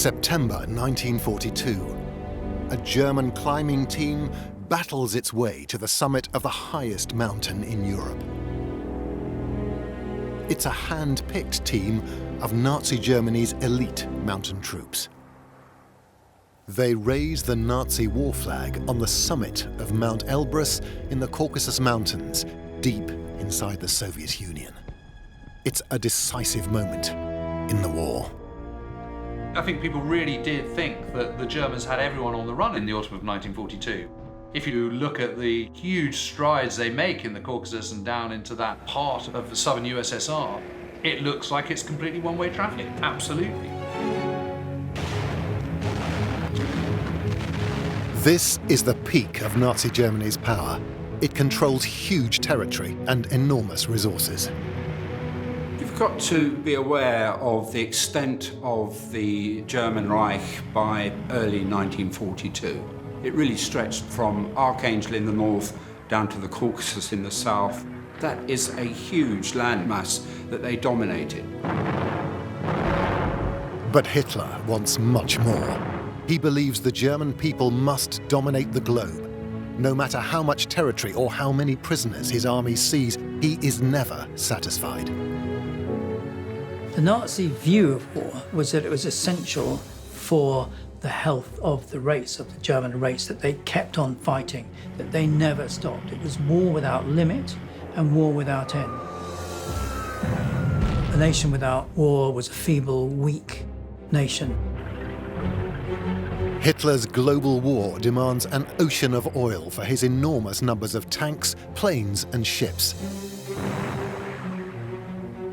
September 1942. A German climbing team battles its way to the summit of the highest mountain in Europe. It's a hand-picked team of Nazi Germany's elite mountain troops. They raise the Nazi war flag on the summit of Mount Elbrus in the Caucasus Mountains, deep inside the Soviet Union. It's a decisive moment in the war. I think people really did think that the Germans had everyone on the run in the autumn of 1942. If you look at the huge strides they make in the Caucasus and down into that part of the southern USSR, it looks like it's completely one-way traffic, absolutely. This is the peak of Nazi Germany's power. It controls huge territory and enormous resources. You've got to be aware of the extent of the German Reich by early 1942. It really stretched from Archangel in the north down to the Caucasus in the south. That is a huge landmass that they dominated. But Hitler wants much more. He believes the German people must dominate the globe. No matter how much territory or how many prisoners his army sees, he is never satisfied. The Nazi view of war was that it was essential for the health of the race, of the German race, that they kept on fighting, that they never stopped. It was war without limit and war without end. A nation without war was a feeble, weak nation. Hitler's global war demands an ocean of oil for his enormous numbers of tanks, planes and ships.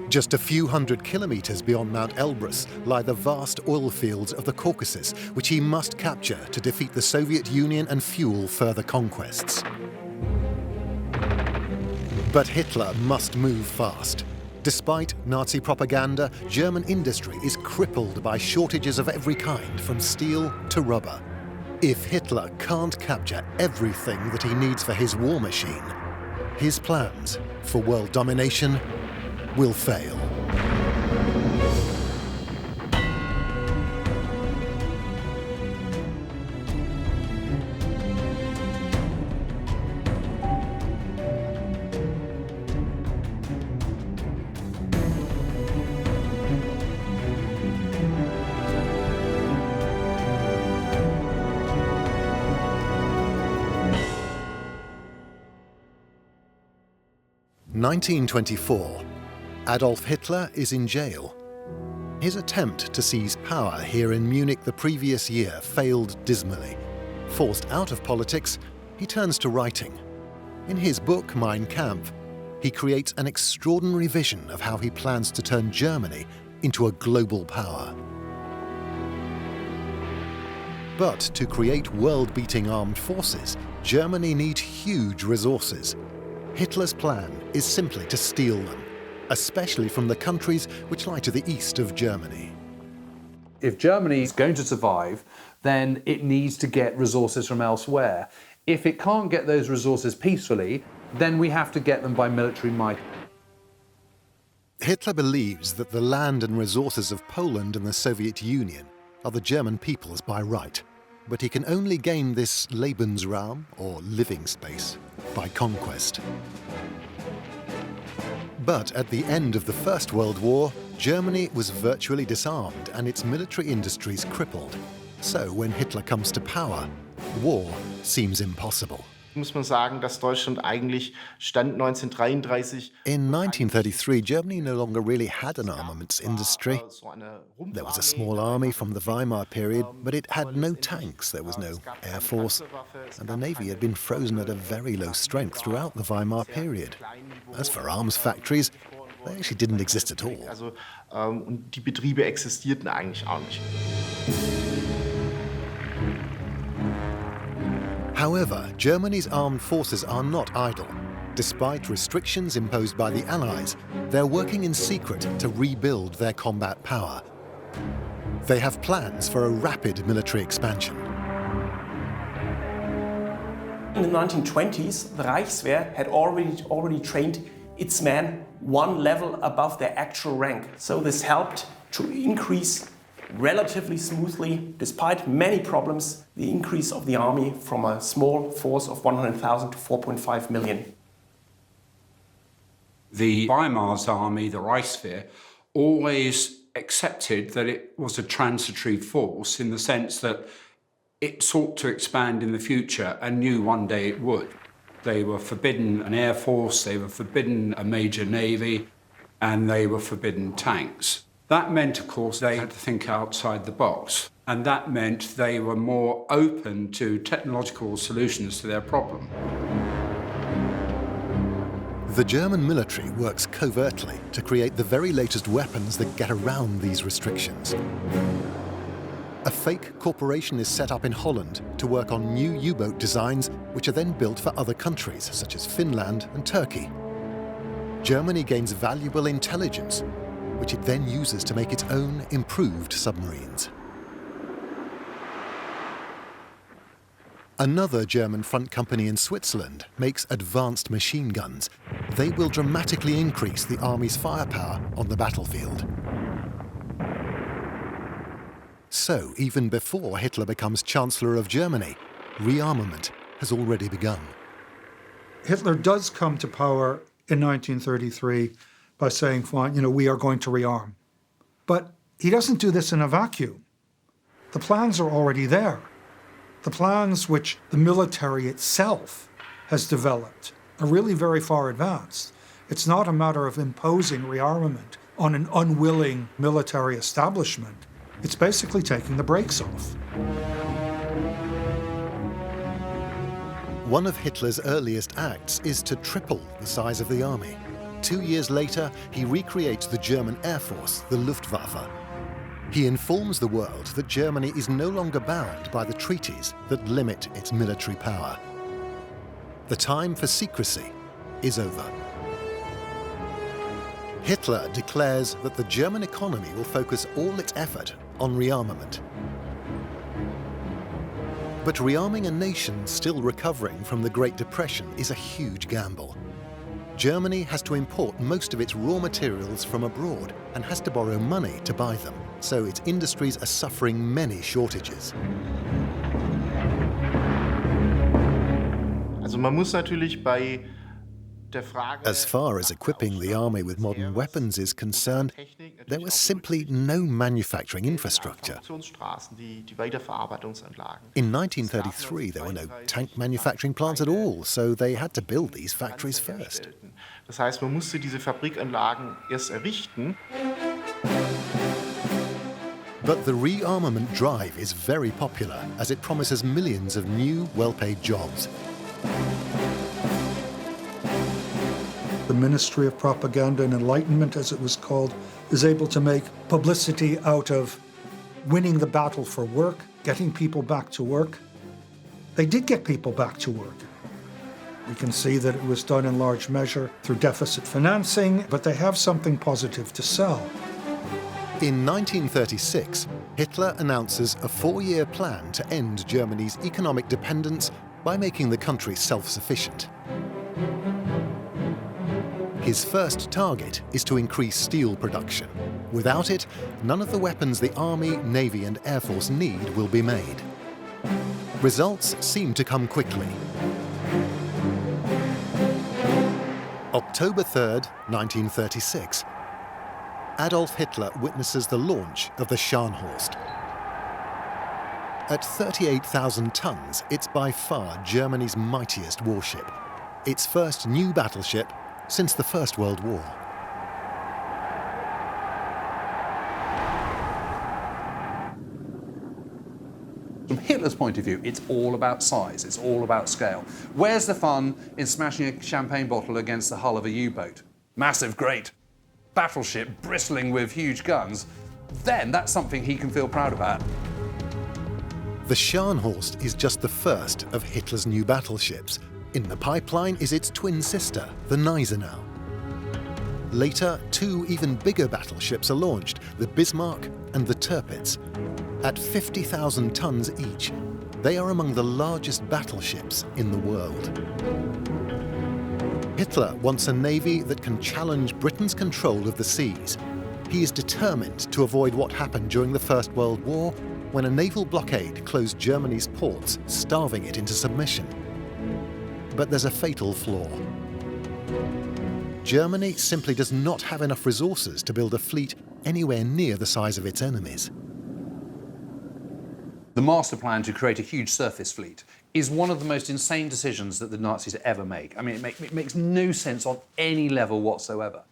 Just a few hundred kilometers beyond Mount Elbrus lie the vast oil fields of the Caucasus, which he must capture to defeat the Soviet Union and fuel further conquests. But Hitler must move fast. Despite Nazi propaganda, German industry is crippled by shortages of every kind, from steel to rubber. If Hitler can't capture everything that he needs for his war machine, his plans for world domination will fail. In 1924, Adolf Hitler is in jail. His attempt to seize power here in Munich the previous year failed dismally. Forced out of politics, he turns to writing. In his book, Mein Kampf, he creates an extraordinary vision of how he plans to turn Germany into a global power. But to create world-beating armed forces, Germany needs huge resources. Hitler's plan is simply to steal them, especially from the countries which lie to the east of Germany. If Germany is going to survive, then it needs to get resources from elsewhere. If it can't get those resources peacefully, then we have to get them by military might. Hitler believes that the land and resources of Poland and the Soviet Union are the German people's by right, but he can only gain this Lebensraum, or living space, by conquest. But at the end of the First World War, Germany was virtually disarmed and its military industries crippled. So when Hitler comes to power, war seems impossible. Muss man sagen, dass Deutschland eigentlich Stand 1933. In 1933, Germany no longer really had an armaments industry. There was a small army from the Weimar period, but it had no tanks, there was no air force, and the navy had been frozen at a very low strength throughout the Weimar period. As for arms factories, they actually didn't exist at all. Also, die Betriebe existierten eigentlich auch nicht. However, Germany's armed forces are not idle. Despite restrictions imposed by the Allies, they're working in secret to rebuild their combat power. They have plans for a rapid military expansion. In the 1920s, the Reichswehr had already trained its men one level above their actual rank. So this helped to increase relatively smoothly, despite many problems, the increase of the army from a small force of 100,000 to 4.5 million. The Weimar's army, the Reichswehr, always accepted that it was a transitory force in the sense that it sought to expand in the future and knew one day it would. They were forbidden an air force, they were forbidden a major navy, and they were forbidden tanks. That meant, of course, they had to think outside the box, and that meant they were more open to technological solutions to their problem. The German military works covertly to create the very latest weapons that get around these restrictions. A fake corporation is set up in Holland to work on new U-boat designs, which are then built for other countries, such as Finland and Turkey. Germany gains valuable intelligence, which it then uses to make its own improved submarines. Another German front company in Switzerland makes advanced machine guns. They will dramatically increase the army's firepower on the battlefield. So, even before Hitler becomes Chancellor of Germany, rearmament has already begun. Hitler does come to power in 1933 by saying, fine, we are going to rearm. But he doesn't do this in a vacuum. The plans are already there. The plans which the military itself has developed are really very far advanced. It's not a matter of imposing rearmament on an unwilling military establishment. It's basically taking the brakes off. One of Hitler's earliest acts is to triple the size of the army. 2 years later, he recreates the German Air Force, the Luftwaffe. He informs the world that Germany is no longer bound by the treaties that limit its military power. The time for secrecy is over. Hitler declares that the German economy will focus all its effort on rearmament. But rearming a nation still recovering from the Great Depression is a huge gamble. Germany has to import most of its raw materials from abroad and has to borrow money to buy them, so its industries are suffering many shortages. Also man muss natürlich bei der Frage As far as equipping the army with modern weapons is concerned, there was simply no manufacturing infrastructure. In 1933, there were no tank manufacturing plants at all, so they had to build these factories first. Das heißt, man musste diese Fabrikanlagen erst errichten. But the rearmament drive is very popular, as it promises millions of new, well-paid jobs. The Ministry of Propaganda and Enlightenment, as it was called, is able to make publicity out of winning the battle for work, getting people back to work. They did get people back to work. We can see that it was done in large measure through deficit financing, but they have something positive to sell. In 1936, Hitler announces a 4-year plan to end Germany's economic dependence by making the country self-sufficient. His first target is to increase steel production. Without it, none of the weapons the Army, Navy and Air Force need will be made. Results seem to come quickly. October 3rd, 1936. Adolf Hitler witnesses the launch of the Scharnhorst. At 38,000 tons, it's by far Germany's mightiest warship. Its first new battleship since the First World War. From Hitler's point of view, it's all about size, it's all about scale. Where's the fun in smashing a champagne bottle against the hull of a U-boat? Massive, great battleship bristling with huge guns. Then that's something he can feel proud about. The Scharnhorst is just the first of Hitler's new battleships. In the pipeline is its twin sister, the Gneisenau. Later, 2 even bigger battleships are launched, the Bismarck and the Tirpitz. At 50,000 tons each, they are among the largest battleships in the world. Hitler wants a navy that can challenge Britain's control of the seas. He is determined to avoid what happened during the First World War, when a naval blockade closed Germany's ports, starving it into submission. But there's a fatal flaw. Germany simply does not have enough resources to build a fleet anywhere near the size of its enemies. The master plan to create a huge surface fleet is one of the most insane decisions that the Nazis ever make. I mean, it makes no sense on any level whatsoever.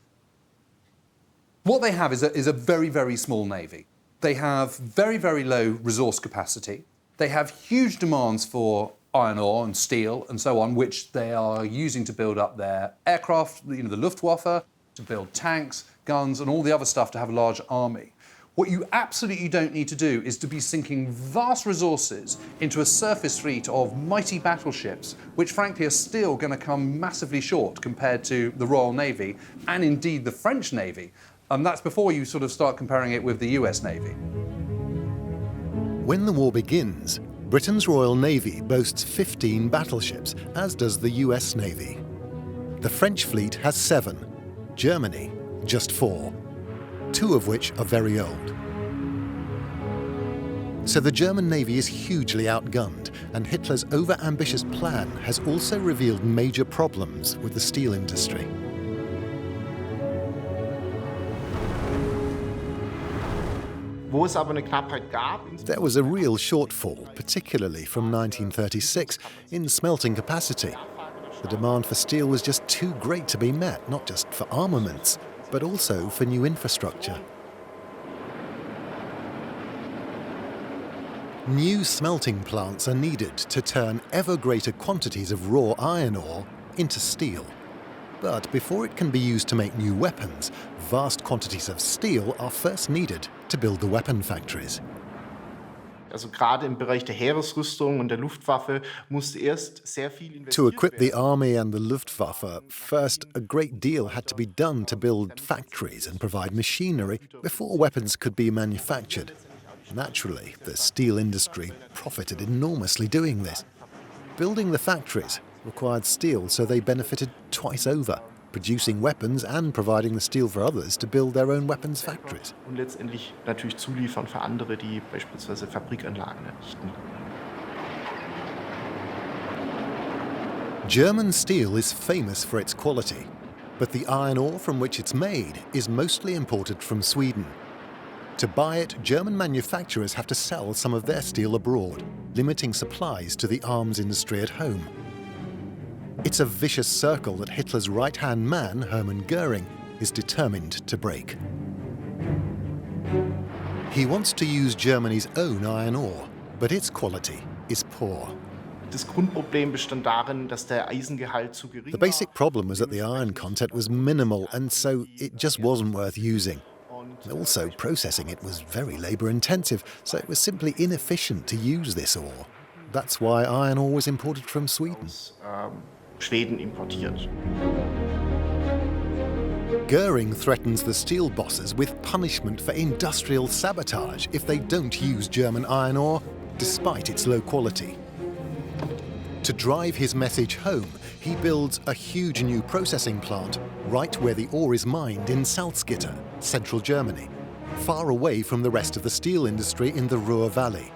What they have is a very, very small navy. They have very, very low resource capacity. They have huge demands for iron ore and steel and so on, which they are using to build up their aircraft, the Luftwaffe, to build tanks, guns, and all the other stuff to have a large army. What you absolutely don't need to do is to be sinking vast resources into a surface fleet of mighty battleships, which frankly are still going to come massively short compared to the Royal Navy and indeed the French Navy. And that's before you sort of start comparing it with the US Navy. When the war begins, Britain's Royal Navy boasts 15 battleships, as does the US Navy. The French fleet has 7, Germany just 4, 2 of which are very old. So the German Navy is hugely outgunned, and Hitler's over-ambitious plan has also revealed major problems with the steel industry. There was a real shortfall, particularly from 1936, in smelting capacity. The demand for steel was just too great to be met, not just for armaments, but also for new infrastructure. New smelting plants are needed to turn ever greater quantities of raw iron ore into steel. But before it can be used to make new weapons, vast quantities of steel are first needed to build the weapon factories. Gerade im Bereich der Heeresrüstung und der Luftwaffe musste erst sehr viel investiert werden. To equip the army and the Luftwaffe, first a great deal had to be done to build factories and provide machinery before weapons could be manufactured. Naturally, the steel industry profited enormously doing this. Building the factories required steel, so they benefited twice over, producing weapons and providing the steel for others to build their own weapons factories. Und letztendlich natürlich zuliefern für andere, die beispielsweise Fabrikanlagen errichten. German steel is famous for its quality, but the iron ore from which it's made is mostly imported from Sweden. To buy it, German manufacturers have to sell some of their steel abroad, limiting supplies to the arms industry at home. It's a vicious circle that Hitler's right-hand man, Hermann Göring, is determined to break. He wants to use Germany's own iron ore, but its quality is poor. Das Grundproblem bestand darin, dass der Eisengehalt zu gering war. The basic problem was that the iron content was minimal, and so it just wasn't worth using. Also, processing it was very labour-intensive, so it was simply inefficient to use this ore. That's why iron ore was imported from Sweden. Schweden importiert. Göring threatens the steel bosses with punishment for industrial sabotage if they don't use German iron ore, despite its low quality. To drive his message home, he builds a huge new processing plant right where the ore is mined in Salzgitter, central Germany, far away from the rest of the steel industry in the Ruhr Valley.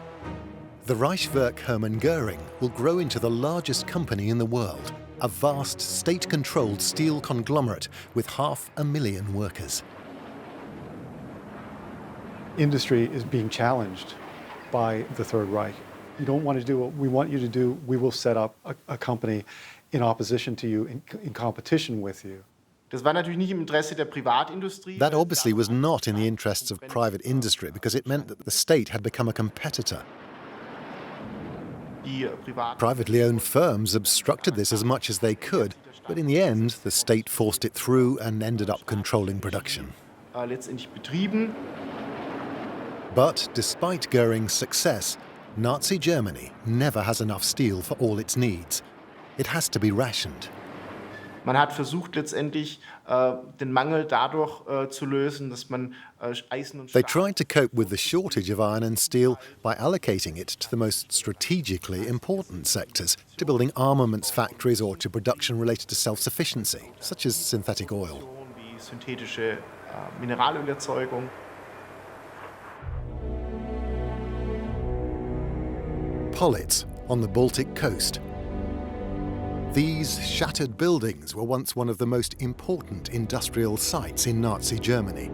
The Reichswerk Hermann Göring will grow into the largest company in the world, a vast state-controlled steel conglomerate with 500,000 workers. Industry is being challenged by the Third Reich. You don't want to do what we want you to do, we will set up a company in opposition to you, in competition with you. Das war natürlich nicht im Interesse der Privatindustrie. That obviously was not in the interests of private industry, because it meant that the state had become a competitor. Privately owned firms obstructed this as much as they could, but in the end, the state forced it through and ended up controlling production. Letztendlich betrieben. But despite Göring's success, Nazi Germany never has enough steel for all its needs. It has to be rationed. Man hat versucht letztendlich den Mangel dadurch zu lösen, dass man Eisen und They Stahl. tried to cope with the shortage of iron and steel by allocating it to the most strategically important sectors, to building armaments factories or to production related to self-sufficiency, such as synthetic oil. Wie synthetische Mineralölerzeugung. Politz on the Baltic coast. These shattered buildings were once one of the most important industrial sites in Nazi Germany.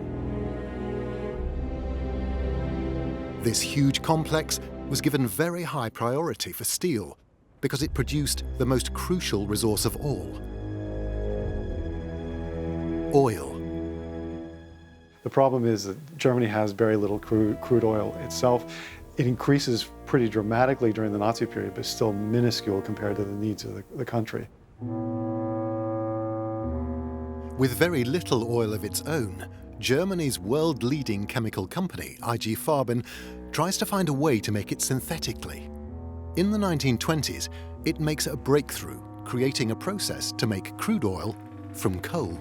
This huge complex was given very high priority for steel because it produced the most crucial resource of all: oil. The problem is that Germany has very little crude oil itself. It increases pretty dramatically during the Nazi period, but still minuscule compared to the needs of the country. With very little oil of its own, Germany's world-leading chemical company, IG Farben, tries to find a way to make it synthetically. In the 1920s, it makes a breakthrough, creating a process to make crude oil from coal.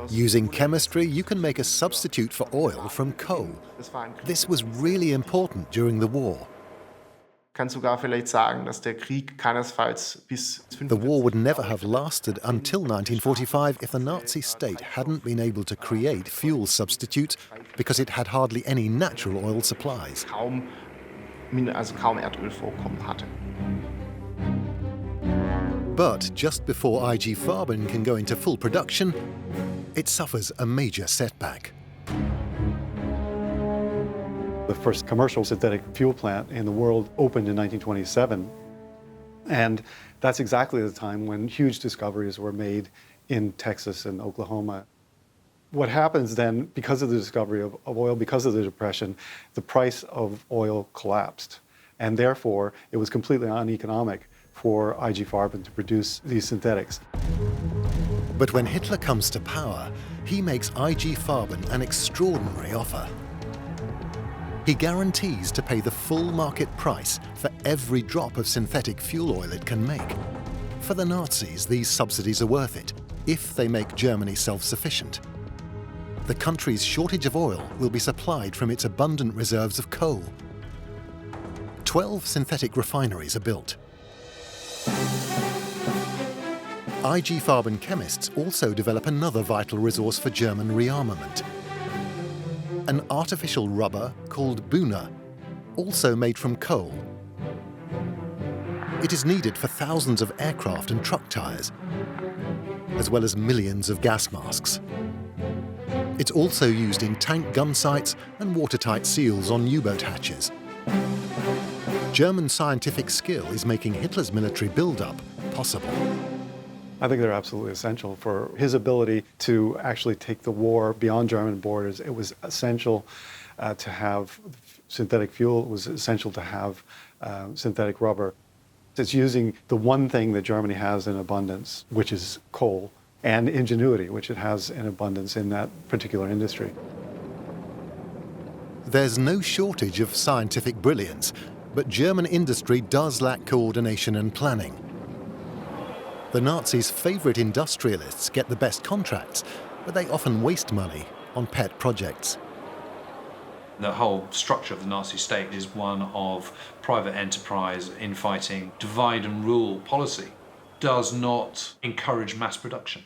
Using chemistry, you can make a substitute for oil from coal. This was really important during the war. The war would never have lasted until 1945 if the Nazi state hadn't been able to create fuel substitutes because it had hardly any natural oil supplies. Kaum Erdölvorkommen hatte. But just before IG Farben can go into full production, it suffers a major setback. The first commercial synthetic fuel plant in the world opened in 1927. And that's exactly the time when huge discoveries were made in Texas and Oklahoma. What happens then, because of the discovery of oil, because of the Depression, the price of oil collapsed. And therefore, it was completely uneconomic for IG Farben to produce these synthetics. But when Hitler comes to power, he makes IG Farben an extraordinary offer. He guarantees to pay the full market price for every drop of synthetic fuel oil it can make. For the Nazis, these subsidies are worth it, if they make Germany self-sufficient. The country's shortage of oil will be supplied from its abundant reserves of coal. 12 synthetic refineries are built. IG Farben chemists also develop another vital resource for German rearmament: an artificial rubber called Buna, also made from coal. It is needed for thousands of aircraft and truck tires, as well as millions of gas masks. It's also used in tank gun sights and watertight seals on U-boat hatches. German scientific skill is making Hitler's military build-up possible. I think they're absolutely essential for his ability to actually take the war beyond German borders. It was essential to have synthetic fuel. It was essential to have synthetic rubber. It's using the one thing that Germany has in abundance, which is coal, and ingenuity, which it has in abundance in that particular industry. There's no shortage of scientific brilliance, but German industry does lack coordination and planning. The Nazis' favorite industrialists get the best contracts, but they often waste money on pet projects. The whole structure of the Nazi state is one of private enterprise, infighting, divide and rule policy. Does not encourage mass production.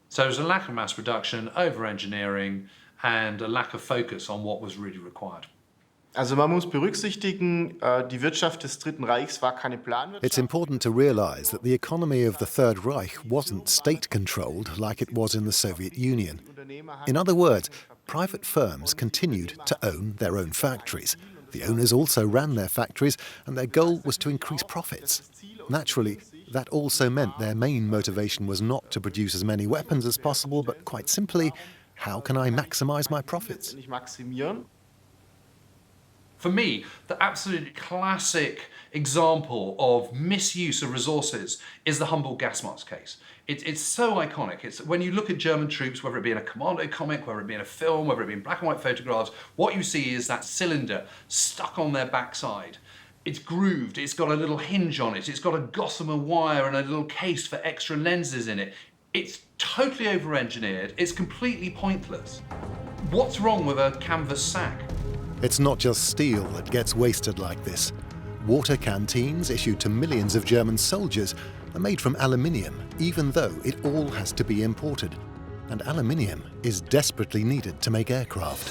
So there's a lack of mass production, over-engineering, and a lack of focus on what was really required. Also man muss berücksichtigen, die Wirtschaft des Dritten Reichs war keine Planwirtschaft. It's important to realize that the economy of the Third Reich wasn't state-controlled like it was in the Soviet Union. In other words, private firms continued to own their own factories. The owners also ran their factories, and their goal was to increase profits. Naturally, that also meant their main motivation was not to produce as many weapons as possible, but quite simply, how can I maximize my profits? For me, the absolute classic example of misuse of resources is the Humboldt gas mask case. It's so iconic. It's when you look at German troops, whether it be in a commando comic, whether it be in a film, whether it be in black and white photographs, what you see is that cylinder stuck on their backside. It's grooved, it's got a little hinge on it, it's got a gossamer wire and a little case for extra lenses in it. It's totally over-engineered, it's completely pointless. What's wrong with a canvas sack? It's not just steel that gets wasted like this. Water canteens issued to millions of German soldiers are made from aluminium, even though it all has to be imported. And aluminium is desperately needed to make aircraft.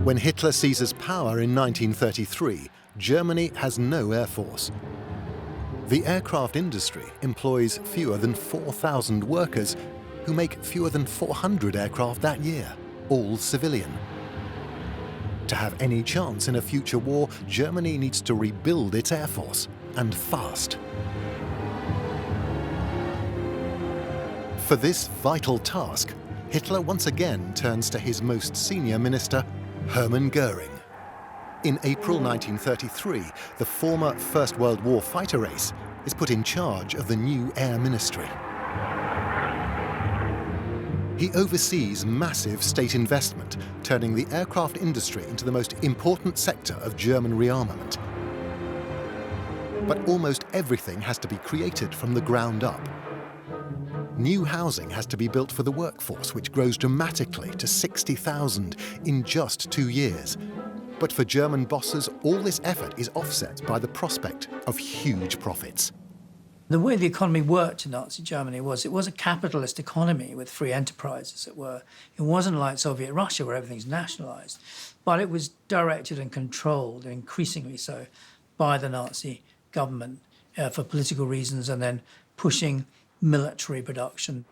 When Hitler seizes power in 1933, Germany has no air force. The aircraft industry employs fewer than 4,000 workers who make fewer than 400 aircraft that year, all civilian. To have any chance in a future war, Germany needs to rebuild its air force, and fast. For this vital task, Hitler once again turns to his most senior minister, Hermann Göring. In April 1933, the former First World War fighter ace is put in charge of the new Air Ministry. He oversees massive state investment, turning the aircraft industry into the most important sector of German rearmament. But almost everything has to be created from the ground up. New housing has to be built for the workforce, which grows dramatically to 60,000 in just 2 years. But for German bosses, all this effort is offset by the prospect of huge profits. The way the economy worked in Nazi Germany was it was a capitalist economy with free enterprise, as it were. It wasn't like Soviet Russia where everything's nationalized, but it was directed and controlled, increasingly so, by the Nazi government for political reasons, and then pushing military production.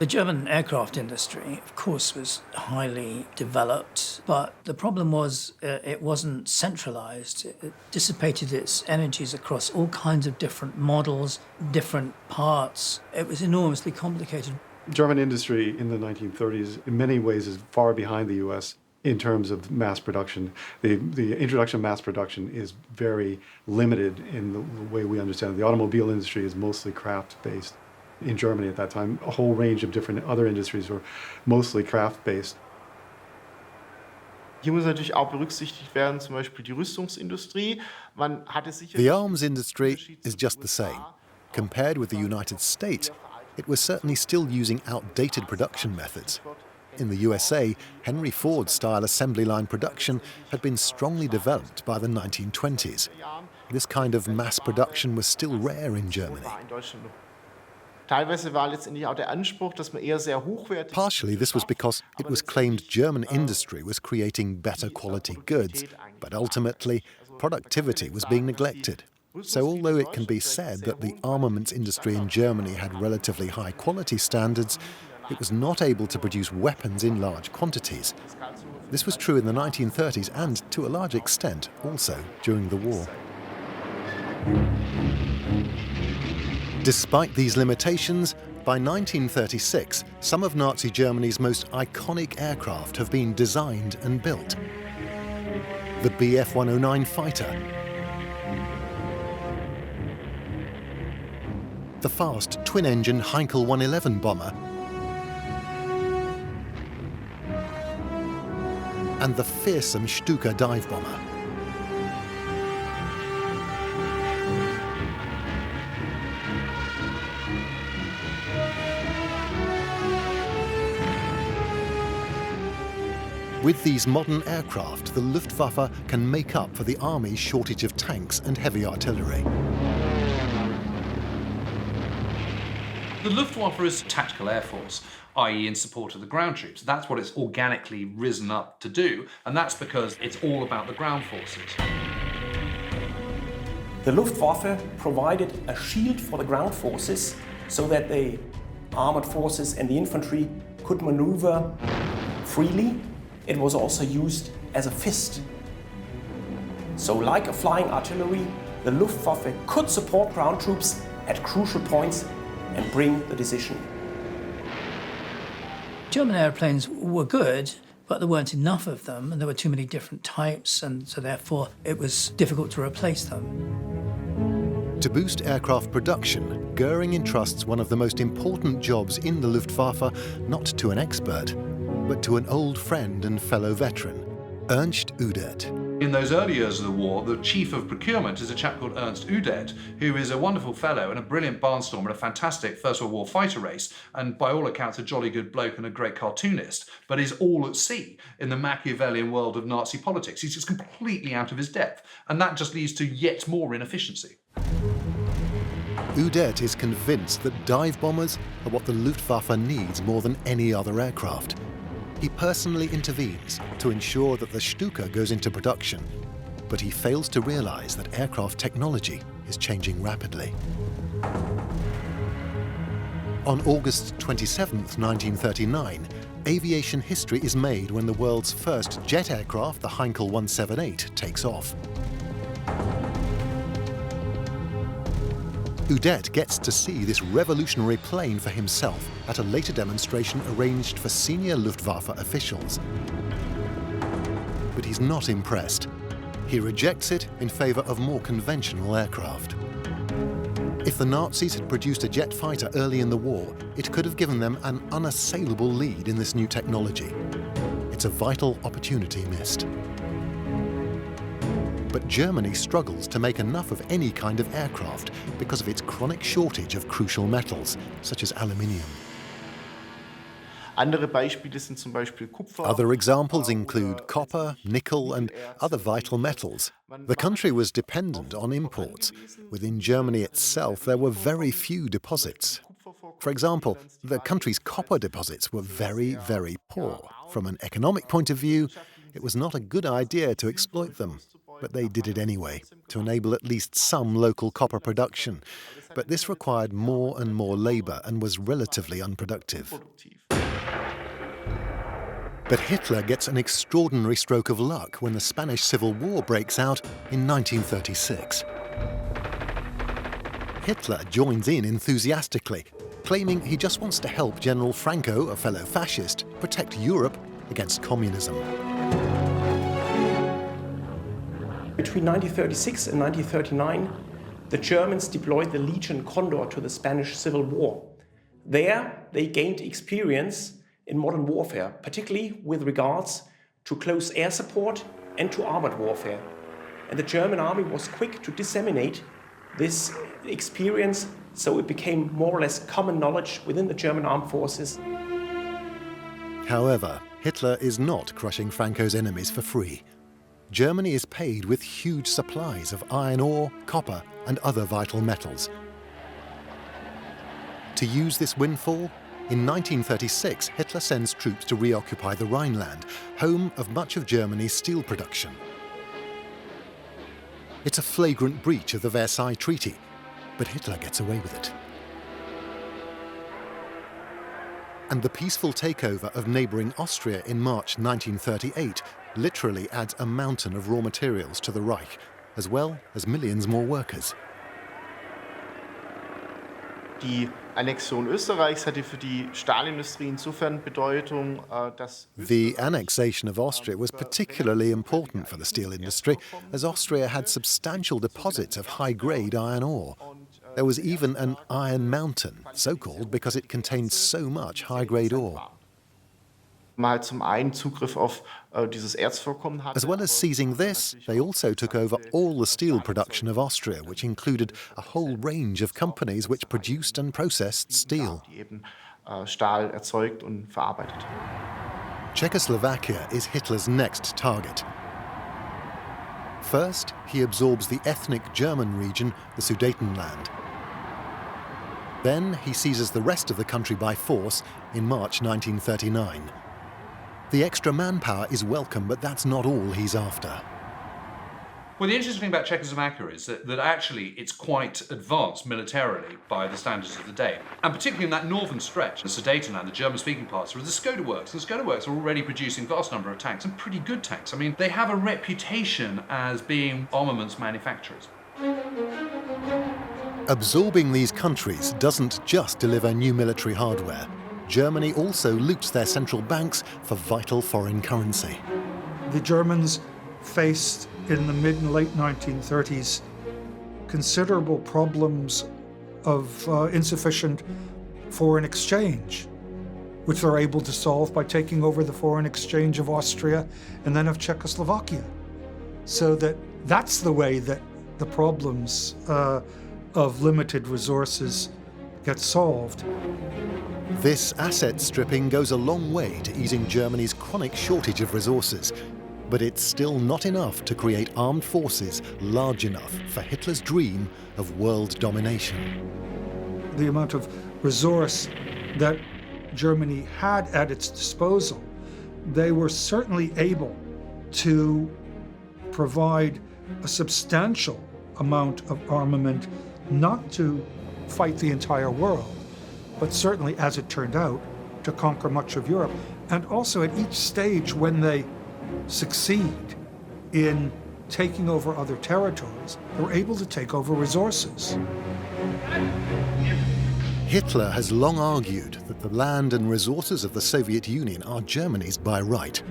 The German aircraft industry, of course, was highly developed, but the problem was it wasn't centralized. It dissipated its energies across all kinds of different models, different parts. It was enormously complicated. German industry in the 1930s in many ways is far behind the US in terms of mass production. The introduction of mass production is very limited in the way we understand it. The automobile industry is mostly craft-based. In Germany at that time, a whole range of different other industries were mostly craft-based. Hier muss natürlich auch berücksichtigt werden, zum Beispiel die Rüstungsindustrie. Man hatte sicher The arms industry is just the same. Compared with the United States, it was certainly still using outdated production methods. In the USA, Henry Ford-style assembly line production had been strongly developed by the 1920s. This kind of mass production was still rare in Germany. Teilweise war letztendlich auch der Anspruch, dass man eher sehr hochwertig. Partially, this was because it was claimed German industry was creating better quality goods, but ultimately, productivity was being neglected. So although it can be said that the armaments industry in Germany had relatively high quality standards, it was not able to produce weapons in large quantities. This was true in the 1930s and, to a large extent, also during the war. Despite these limitations, by 1936, some of Nazi Germany's most iconic aircraft have been designed and built. The Bf 109 fighter, the fast twin-engine Heinkel 111 bomber, and the fearsome Stuka dive bomber. With these modern aircraft, the Luftwaffe can make up for the army's shortage of tanks and heavy artillery. The Luftwaffe is a tactical air force, i.e. in support of the ground troops. That's what it's organically risen up to do, and that's because it's all about the ground forces. The Luftwaffe provided a shield for the ground forces so that the armored forces and the infantry could maneuver freely. It was also used as a fist. So like a flying artillery, the Luftwaffe could support ground troops at crucial points and bring the decision. German airplanes were good, but there weren't enough of them, and there were too many different types, and so therefore it was difficult to replace them. To boost aircraft production, Göring entrusts one of the most important jobs in the Luftwaffe not to an expert, but to an old friend and fellow veteran, Ernst Udet. In those early years of the war, the chief of procurement is a chap called Ernst Udet, who is a wonderful fellow and a brilliant barnstormer, a fantastic First World War fighter race, and by all accounts a jolly good bloke and a great cartoonist, but is all at sea in the Machiavellian world of Nazi politics. He's just completely out of his depth, and that just leads to yet more inefficiency. Udet is convinced that dive bombers are what the Luftwaffe needs more than any other aircraft. He personally intervenes to ensure that the Stuka goes into production, but he fails to realize that aircraft technology is changing rapidly. On August 27, 1939, aviation history is made when the world's first jet aircraft, the Heinkel 178, takes off. Udet gets to see this revolutionary plane for himself at a later demonstration arranged for senior Luftwaffe officials. But he's not impressed. He rejects it in favor of more conventional aircraft. If the Nazis had produced a jet fighter early in the war, it could have given them an unassailable lead in this new technology. It's a vital opportunity missed. But Germany struggles to make enough of any kind of aircraft because of its chronic shortage of crucial metals, such as aluminium. Andere Beispiele sind zum Beispiel Kupfer. Other examples include copper, nickel, and other vital metals. The country was dependent on imports. Within Germany itself, there were very few deposits. For example, the country's copper deposits were very, very poor. From an economic point of view, it was not a good idea to exploit them. But they did it anyway, to enable at least some local copper production. But this required more and more labor and was relatively unproductive. But Hitler gets an extraordinary stroke of luck when the Spanish Civil War breaks out in 1936. Hitler joins in enthusiastically, claiming he just wants to help General Franco, a fellow fascist, protect Europe against communism. Between 1936 and 1939, the Germans deployed the Legion Condor to the Spanish Civil War. There, they gained experience in modern warfare, particularly with regards to close air support and to armored warfare. And the German army was quick to disseminate this experience, so it became more or less common knowledge within the German armed forces. However, Hitler is not crushing Franco's enemies for free. Germany is paid with huge supplies of iron ore, copper, and other vital metals. To use this windfall, in 1936, Hitler sends troops to reoccupy the Rhineland, home of much of Germany's steel production. It's a flagrant breach of the Versailles Treaty, but Hitler gets away with it. And the peaceful takeover of neighbouring Austria in March 1938 literally adds a mountain of raw materials to the Reich, as well as millions more workers. Die Annexion Österreichs hatte für die Stahlindustrie insofern Bedeutung, dass The annexation of Austria was particularly important for the steel industry, as Austria had substantial deposits of high-grade iron ore. There was even an Iron Mountain, so called because it contained so much high-grade ore. man halt zum einen Zugriff auf dieses Erzvorkommen hatte. As well as seizing this, they also took over all the steel production of Austria, which included a whole range of companies which produced and processed steel. Die eben Stahl erzeugt und verarbeitet. Czechoslovakia is Hitler's next target. First, he absorbs the ethnic German region, the Sudetenland. Then he seizes the rest of the country by force in March 1939. The extra manpower is welcome, but that's not all he's after. Well, the interesting thing about Czechoslovakia is that actually it's quite advanced militarily by the standards of the day. And particularly in that northern stretch, the Sudetenland, the German-speaking parts, are the Skoda Works. And the Skoda Works are already producing vast number of tanks, and pretty good tanks. I mean, they have a reputation as being armaments manufacturers. Absorbing these countries doesn't just deliver new military hardware. Germany also loots their central banks for vital foreign currency. The Germans faced in the mid and late 1930s considerable problems of insufficient foreign exchange, which they're able to solve by taking over the foreign exchange of Austria and then of Czechoslovakia. so that's the way that the problems of limited resources get solved. This asset stripping goes a long way to easing Germany's chronic shortage of resources, but it's still not enough to create armed forces large enough for Hitler's dream of world domination. The amount of resource that Germany had at its disposal, they were certainly able to provide a substantial amount of armament, not to fight the entire world, but certainly, as it turned out, to conquer much of Europe. And also at each stage when they succeed in taking over other territories, they're able to take over resources. Hitler has long argued that the land and resources of the Soviet Union are Germany's by right,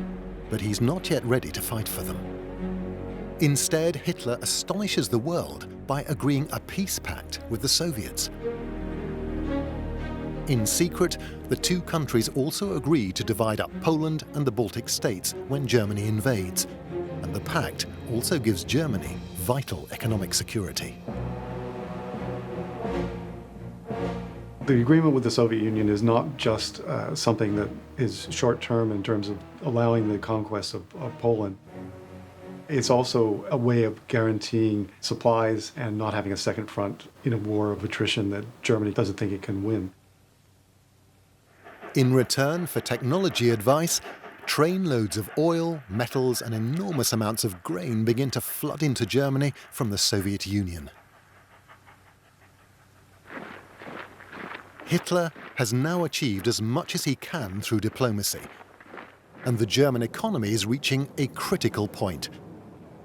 but he's not yet ready to fight for them. Instead, Hitler astonishes the world by agreeing a peace pact with the Soviets. In secret, the two countries also agree to divide up Poland and the Baltic states when Germany invades, and the pact also gives Germany vital economic security. The agreement with the Soviet Union is not just something that is short-term in terms of allowing the conquest of Poland. It's also a way of guaranteeing supplies and not having a second front in a war of attrition that Germany doesn't think it can win. In return for technology advice, trainloads of oil, metals, and enormous amounts of grain begin to flood into Germany from the Soviet Union. Hitler has now achieved as much as he can through diplomacy, and the German economy is reaching a critical point.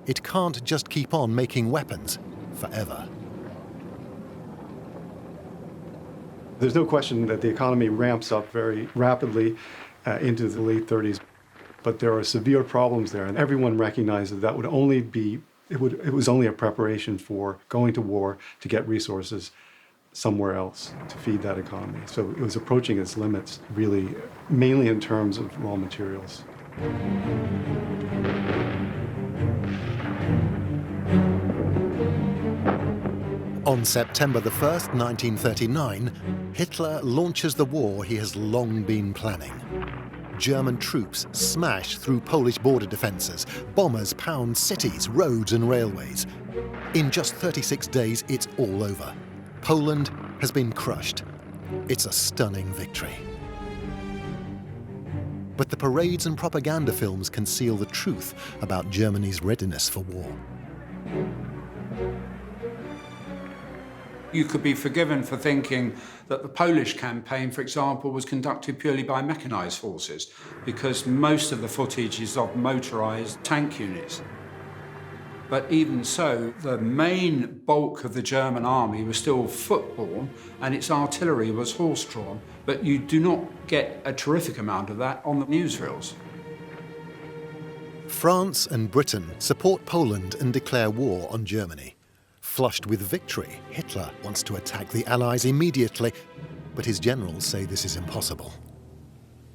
It can't just keep on making weapons forever. There's no question that the economy ramps up very rapidly into the late 30s, but there are severe problems there, and everyone recognizes that it was only a preparation for going to war to get resources somewhere else to feed that economy. So it was approaching its limits, really, mainly in terms of raw materials. On September the 1st, 1939, Hitler launches the war he has long been planning. German troops smash through Polish border defenses. Bombers pound cities, roads and railways. In just 36 days, it's all over. Poland has been crushed. It's a stunning victory. But the parades and propaganda films conceal the truth about Germany's readiness for war. You could be forgiven for thinking that the Polish campaign, for example, was conducted purely by mechanized forces, because most of the footage is of motorized tank units. But even so, the main bulk of the German army was still foot-borne, and its artillery was horse-drawn, but you do not get a terrific amount of that on the newsreels. France and Britain support Poland and declare war on Germany. Flushed with victory, Hitler wants to attack the Allies immediately, but his generals say this is impossible.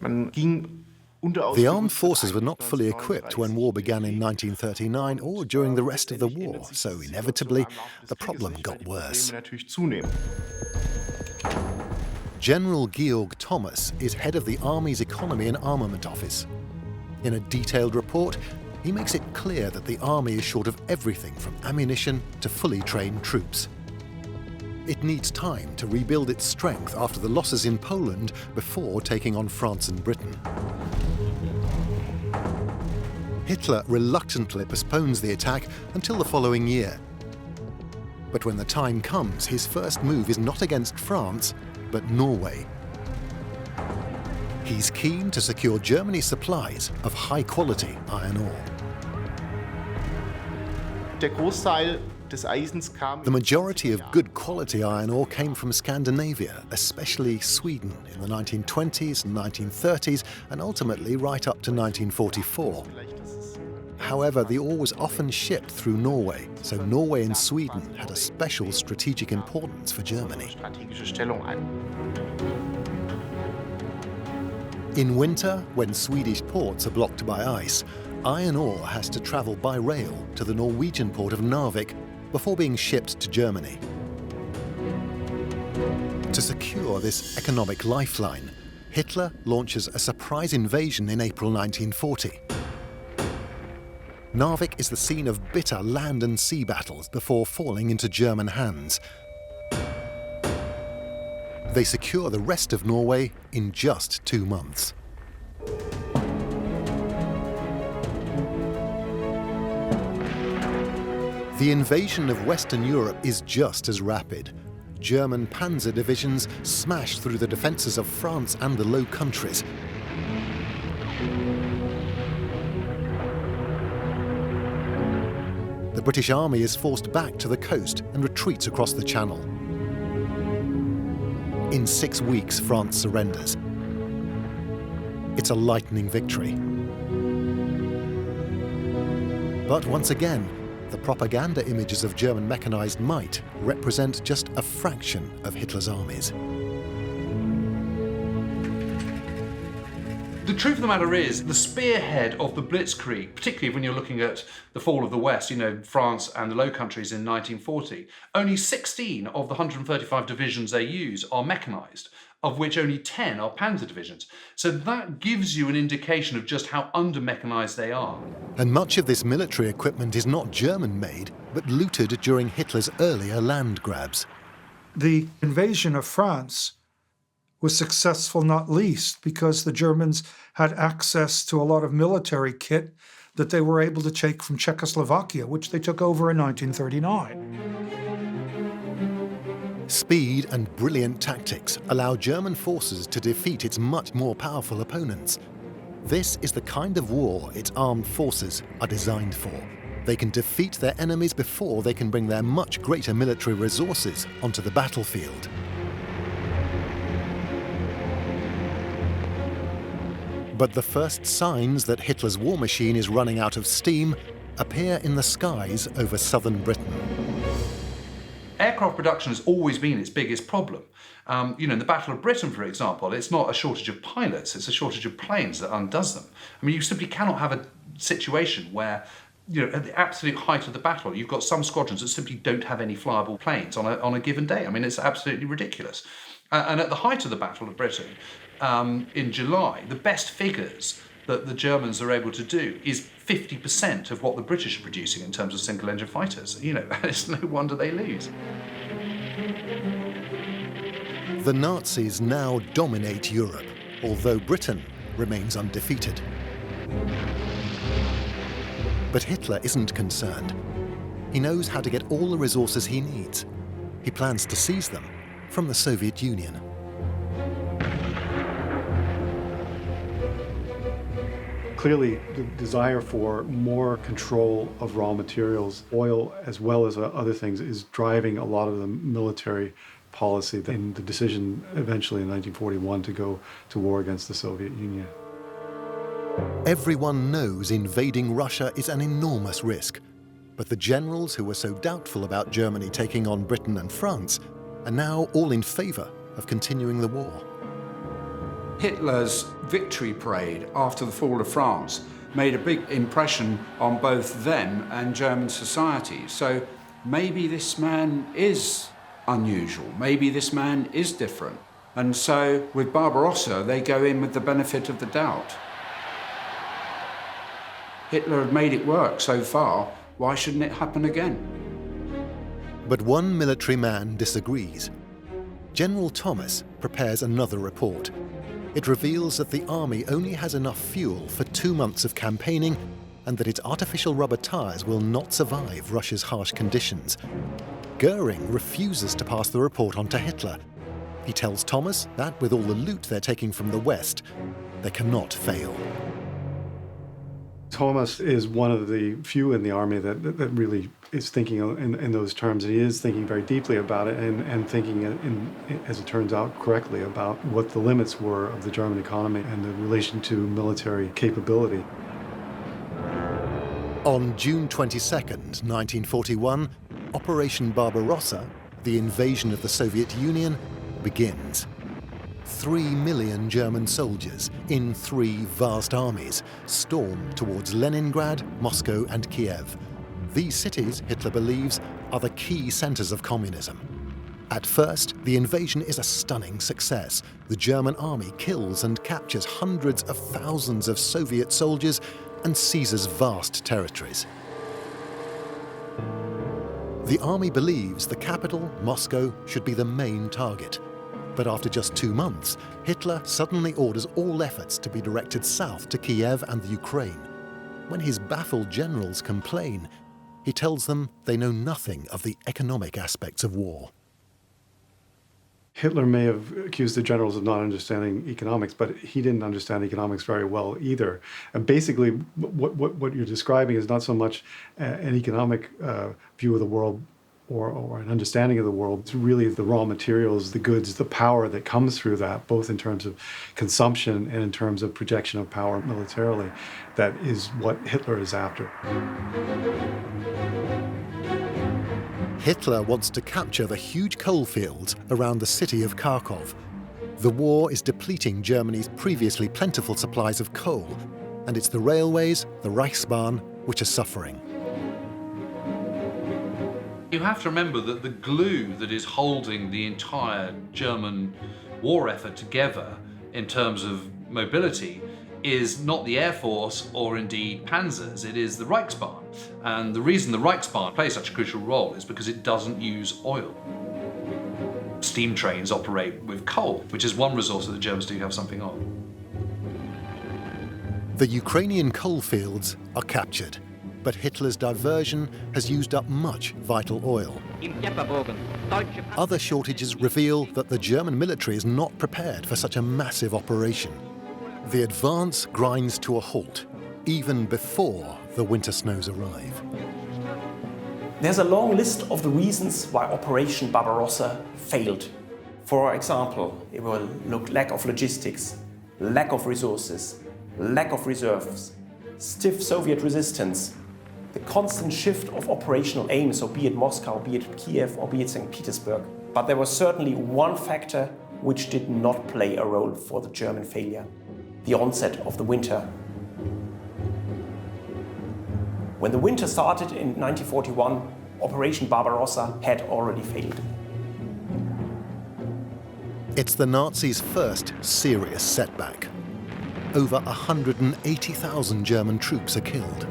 The armed forces were not fully equipped when war began in 1939 or during the rest of the war, so inevitably the problem got worse. General Georg Thomas is head of the Army's Economy and Armament Office. In a detailed report, he makes it clear that the army is short of everything from ammunition to fully trained troops. It needs time to rebuild its strength after the losses in Poland before taking on France and Britain. Hitler reluctantly postpones the attack until the following year. But when the time comes, his first move is not against France, but Norway. He's keen to secure Germany's supplies of high-quality iron ore. The majority of good quality iron ore came from Scandinavia, especially Sweden, in the 1920s and 1930s, and ultimately right up to 1944. However, the ore was often shipped through Norway, so Norway and Sweden had a special strategic importance for Germany. In winter, when Swedish ports are blocked by ice, iron ore has to travel by rail to the Norwegian port of Narvik before being shipped to Germany. To secure this economic lifeline, Hitler launches a surprise invasion in April 1940. Narvik is the scene of bitter land and sea battles before falling into German hands. They secure the rest of Norway in just 2 months. The invasion of Western Europe is just as rapid. German panzer divisions smash through the defences of France and the Low Countries. The British Army is forced back to the coast and retreats across the Channel. In 6 weeks, France surrenders. It's a lightning victory. But once again, the propaganda images of German mechanized might represent just a fraction of Hitler's armies. The truth of the matter is, the spearhead of the Blitzkrieg, particularly when you're looking at the fall of the West, France and the Low Countries in 1940, only 16 of the 135 divisions they use are mechanized, of which only 10 are panzer divisions. So that gives you an indication of just how under-mechanized they are. And much of this military equipment is not German-made, but looted during Hitler's earlier land grabs. The invasion of France was successful not least because the Germans had access to a lot of military kit that they were able to take from Czechoslovakia, which they took over in 1939. Speed and brilliant tactics allow German forces to defeat its much more powerful opponents. This is the kind of war its armed forces are designed for. They can defeat their enemies before they can bring their much greater military resources onto the battlefield. But the first signs that Hitler's war machine is running out of steam appear in the skies over southern Britain. Aircraft production has always been its biggest problem. In the Battle of Britain, for example, it's not a shortage of pilots, it's a shortage of planes that undoes them. I mean, you simply cannot have a situation where, at the absolute height of the battle, you've got some squadrons that simply don't have any flyable planes on a given day. I mean, it's absolutely ridiculous. And at the height of the Battle of Britain, in July, the best figures that the Germans are able to do is 50% of what the British are producing in terms of single-engine fighters. It's no wonder they lose. The Nazis now dominate Europe, although Britain remains undefeated. But Hitler isn't concerned. He knows how to get all the resources he needs. He plans to seize them from the Soviet Union. Clearly, the desire for more control of raw materials, oil as well as other things, is driving a lot of the military policy and the decision eventually in 1941 to go to war against the Soviet Union. Everyone knows invading Russia is an enormous risk, but the generals who were so doubtful about Germany taking on Britain and France are now all in favor of continuing the war. Hitler's victory parade after the fall of France made a big impression on both them and German society. So maybe this man is unusual, maybe this man is different. And so with Barbarossa, they go in with the benefit of the doubt. Hitler had made it work so far, why shouldn't it happen again? But one military man disagrees. General Thomas prepares another report. It reveals that the army only has enough fuel for 2 months of campaigning and that its artificial rubber tires will not survive Russia's harsh conditions. Goering refuses to pass the report on to Hitler. He tells Thomas that with all the loot they're taking from the West, they cannot fail. Thomas is one of the few in the army that really is thinking in those terms. He is thinking very deeply about it and thinking, as it turns out, correctly about what the limits were of the German economy and the relation to military capability. On June 22nd, 1941, Operation Barbarossa, the invasion of the Soviet Union, begins. 3 million German soldiers in 3 vast armies storm towards Leningrad, Moscow and Kiev. These cities, Hitler believes, are the key centers of communism. At first, the invasion is a stunning success. The German army kills and captures hundreds of thousands of Soviet soldiers and seizes vast territories. The army believes the capital, Moscow, should be the main target. But after just 2 months, Hitler suddenly orders all efforts to be directed south to Kiev and the Ukraine. When his baffled generals complain, he tells them they know nothing of the economic aspects of war. Hitler may have accused the generals of not understanding economics, but he didn't understand economics very well either. And basically, what you're describing is not so much an economic view of the world or an understanding of the world. It's really the raw materials, the goods, the power that comes through that, both in terms of consumption and in terms of projection of power militarily. That is what Hitler is after. Hitler wants to capture the huge coal fields around the city of Kharkov. The war is depleting Germany's previously plentiful supplies of coal, and it's the railways, the Reichsbahn, which are suffering. You have to remember that the glue that is holding the entire German war effort together in terms of mobility is not the Air Force or indeed panzers, it is the Reichsbahn. And the reason the Reichsbahn plays such a crucial role is because it doesn't use oil. Steam trains operate with coal, which is one resource that the Germans do have something of. The Ukrainian coal fields are captured, but Hitler's diversion has used up much vital oil. Other shortages reveal that the German military is not prepared for such a massive operation. The advance grinds to a halt, even before the winter snows arrive. There's a long list of the reasons why Operation Barbarossa failed. For example, it will look lack of logistics, lack of resources, lack of reserves, stiff Soviet resistance, the constant shift of operational aims, so be it Moscow, be it Kiev, or be it St. Petersburg. But there was certainly one factor which did not play a role for the German failure: the onset of the winter. When the winter started in 1941, Operation Barbarossa had already failed. It's the Nazis' first serious setback. Over 180,000 German troops are killed.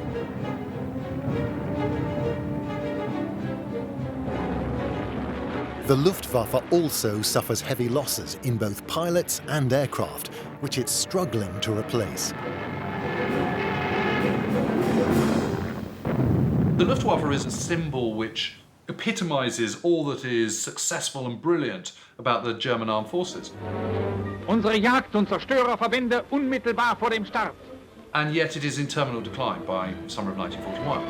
The Luftwaffe also suffers heavy losses in both pilots and aircraft, which it's struggling to replace. The Luftwaffe is a symbol which epitomizes all that is successful and brilliant about the German armed forces. Unsere Jagd- und Zerstörerverbände unmittelbar vor dem Start. And yet it is in terminal decline by summer of 1941.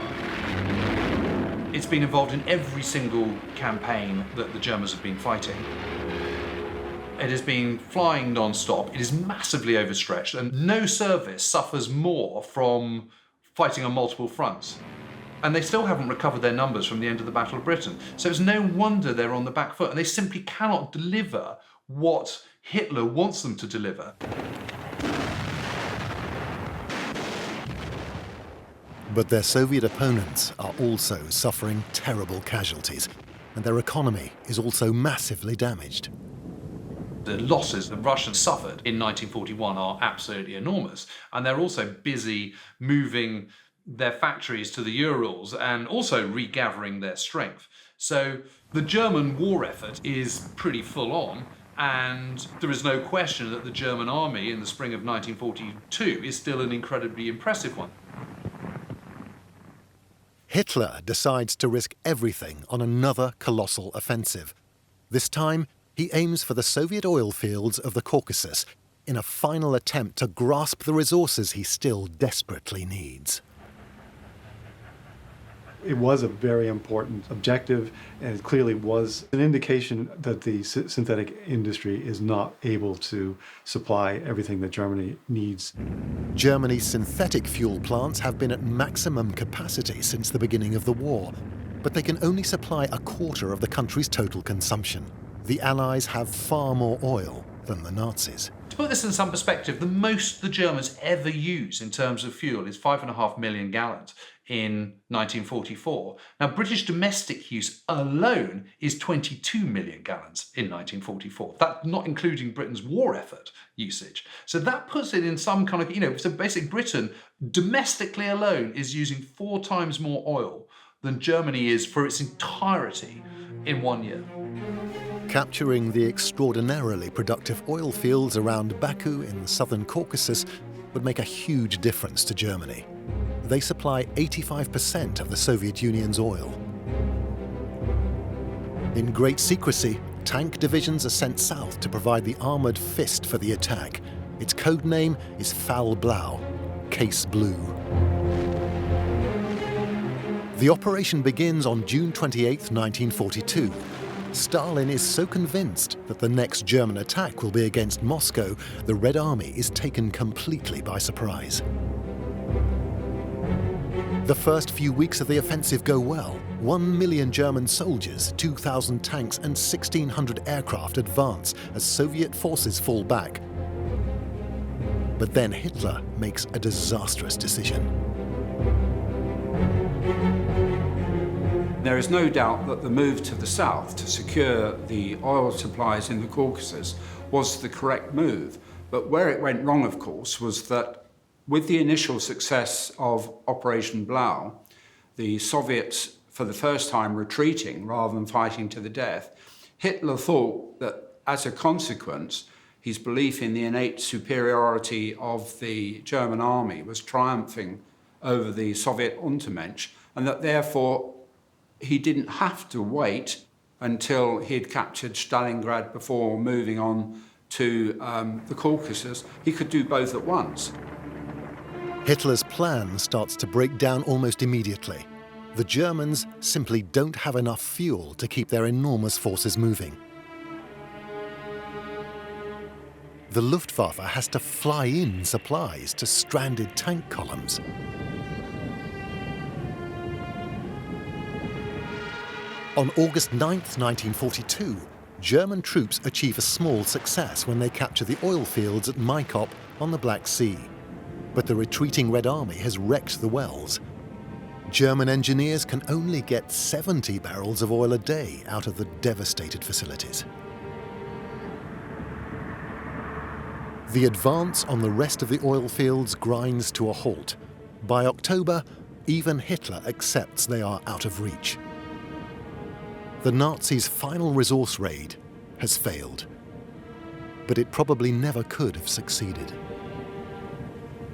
It's been involved in every single campaign that the Germans have been fighting. It has been flying non-stop. It is massively overstretched, and no service suffers more from fighting on multiple fronts. And they still haven't recovered their numbers from the end of the Battle of Britain. So it's no wonder they're on the back foot, and they simply cannot deliver what Hitler wants them to deliver. But their Soviet opponents are also suffering terrible casualties, and their economy is also massively damaged. The losses the Russians suffered in 1941 are absolutely enormous, and they're also busy moving their factories to the Urals and also regathering their strength. So the German war effort is pretty full on, and there is no question that the German army in the spring of 1942 is still an incredibly impressive one. Hitler decides to risk everything on another colossal offensive. This time, he aims for the Soviet oil fields of the Caucasus in a final attempt to grasp the resources he still desperately needs. It was a very important objective, and it clearly was an indication that the synthetic industry is not able to supply everything that Germany needs. Germany's synthetic fuel plants have been at maximum capacity since the beginning of the war, but they can only supply a quarter of the country's total consumption. The Allies have far more oil, than the Nazis. To put this in some perspective, the most the Germans ever use in terms of fuel is 5.5 million gallons in 1944. Now, British domestic use alone is 22 million gallons in 1944. That's not including Britain's war effort usage. So that puts it in some kind of, so basically Britain domestically alone is using 4 times more oil than Germany is for its entirety in 1 year. Capturing the extraordinarily productive oil fields around Baku in the southern Caucasus would make a huge difference to Germany. They supply 85% of the Soviet Union's oil. In great secrecy, tank divisions are sent south to provide the armoured fist for the attack. Its code name is Fall Blau, Case Blue. The operation begins on June 28, 1942. Stalin is so convinced that the next German attack will be against Moscow, the Red Army is taken completely by surprise. The first few weeks of the offensive go well. 1 million German soldiers, 2,000 tanks and 1,600 aircraft advance as Soviet forces fall back. But then Hitler makes a disastrous decision. There is no doubt that the move to the south to secure the oil supplies in the Caucasus was the correct move. But where it went wrong, of course, was that with the initial success of Operation Blau, the Soviets, for the first time, retreating rather than fighting to the death, Hitler thought that as a consequence, his belief in the innate superiority of the German army was triumphing over the Soviet Untermensch, and that therefore he didn't have to wait until he'd captured Stalingrad before moving on to the Caucasus. He could do both at once. Hitler's plan starts to break down almost immediately. The Germans simply don't have enough fuel to keep their enormous forces moving. The Luftwaffe has to fly in supplies to stranded tank columns. On August 9th, 1942, German troops achieve a small success when they capture the oil fields at Maikop on the Black Sea. But the retreating Red Army has wrecked the wells. German engineers can only get 70 barrels of oil a day out of the devastated facilities. The advance on the rest of the oil fields grinds to a halt. By October, even Hitler accepts they are out of reach. The Nazis' final resource raid has failed, but it probably never could have succeeded.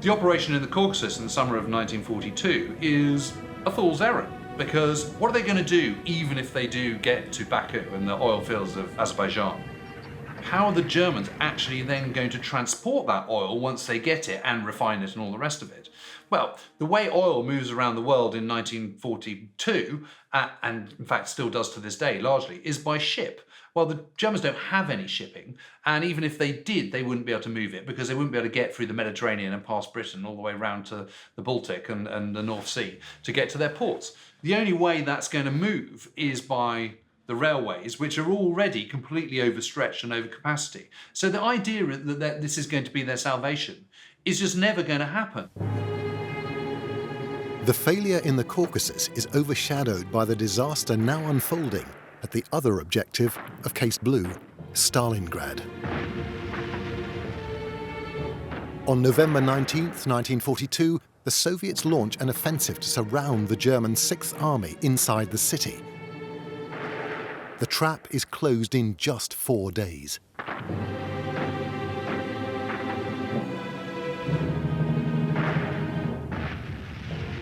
The operation in the Caucasus in the summer of 1942 is a fool's errand, because what are they going to do even if they do get to Baku and the oil fields of Azerbaijan? How are the Germans actually then going to transport that oil once they get it and refine it and all the rest of it? Well, the way oil moves around the world in 1942, and in fact still does to this day largely, is by ship. Well, the Germans don't have any shipping, and even if they did, they wouldn't be able to move it because they wouldn't be able to get through the Mediterranean and past Britain all the way around to the Baltic and the North Sea to get to their ports. The only way that's going to move is by the railways, which are already completely overstretched and over capacity. So the idea that this is going to be their salvation is just never going to happen. The failure in the Caucasus is overshadowed by the disaster now unfolding at the other objective of Case Blue, Stalingrad. On November 19th, 1942, the Soviets launch an offensive to surround the German Sixth Army inside the city. The trap is closed in just 4 days.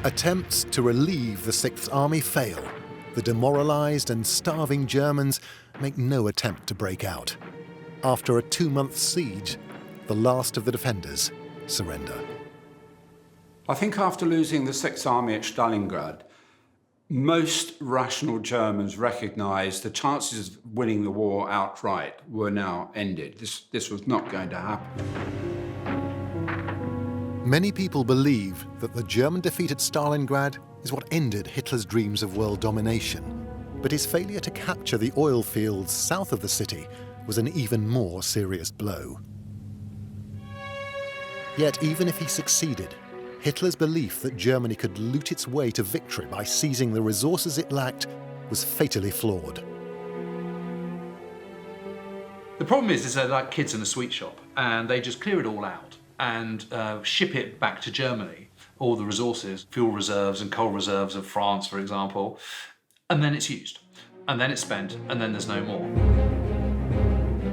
Attempts to relieve the Sixth Army fail. The demoralized and starving Germans make no attempt to break out. After a 2-month siege, the last of the defenders surrender. I think after losing the Sixth Army at Stalingrad, most rational Germans recognised the chances of winning the war outright were now ended. This was not going to happen. Many people believe that the German defeat at Stalingrad is what ended Hitler's dreams of world domination. But his failure to capture the oil fields south of the city was an even more serious blow. Yet even if he succeeded, Hitler's belief that Germany could loot its way to victory by seizing the resources it lacked was fatally flawed. The problem is they're like kids in a sweet shop, and they just clear it all out and ship it back to Germany, all the resources, fuel reserves and coal reserves of France, for example, and then it's used, and then it's spent, and then there's no more.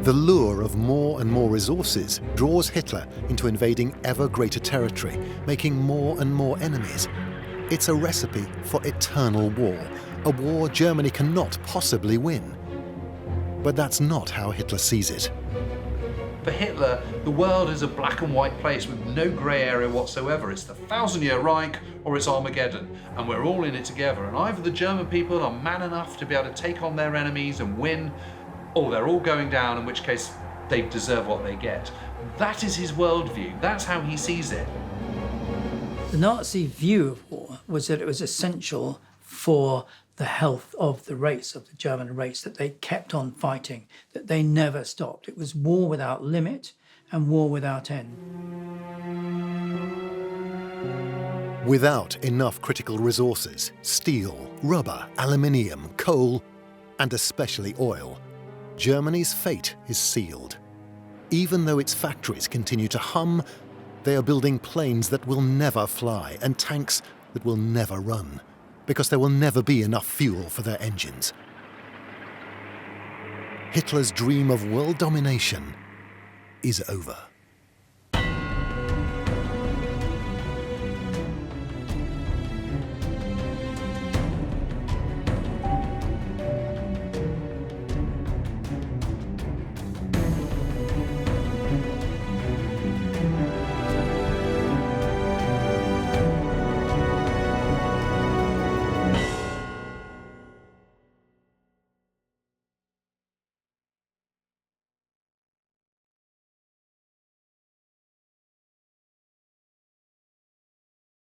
The lure of more and more resources draws Hitler into invading ever greater territory, making more and more enemies. It's a recipe for eternal war, a war Germany cannot possibly win. But that's not how Hitler sees it. For Hitler, the world is a black and white place with no grey area whatsoever. It's the 1,000-year Reich or it's Armageddon, and we're all in it together. And either the German people are man enough to be able to take on their enemies and win, or they're all going down, in which case they deserve what they get. That is his worldview. That's how he sees it. The Nazi view of war was that it was essential for the health of the race, of the German race, that they kept on fighting, that they never stopped. It was war without limit and war without end. Without enough critical resources, steel, rubber, aluminium, coal, and especially oil, Germany's fate is sealed. Even though its factories continue to hum, they are building planes that will never fly and tanks that will never run, because there will never be enough fuel for their engines. Hitler's dream of world domination is over.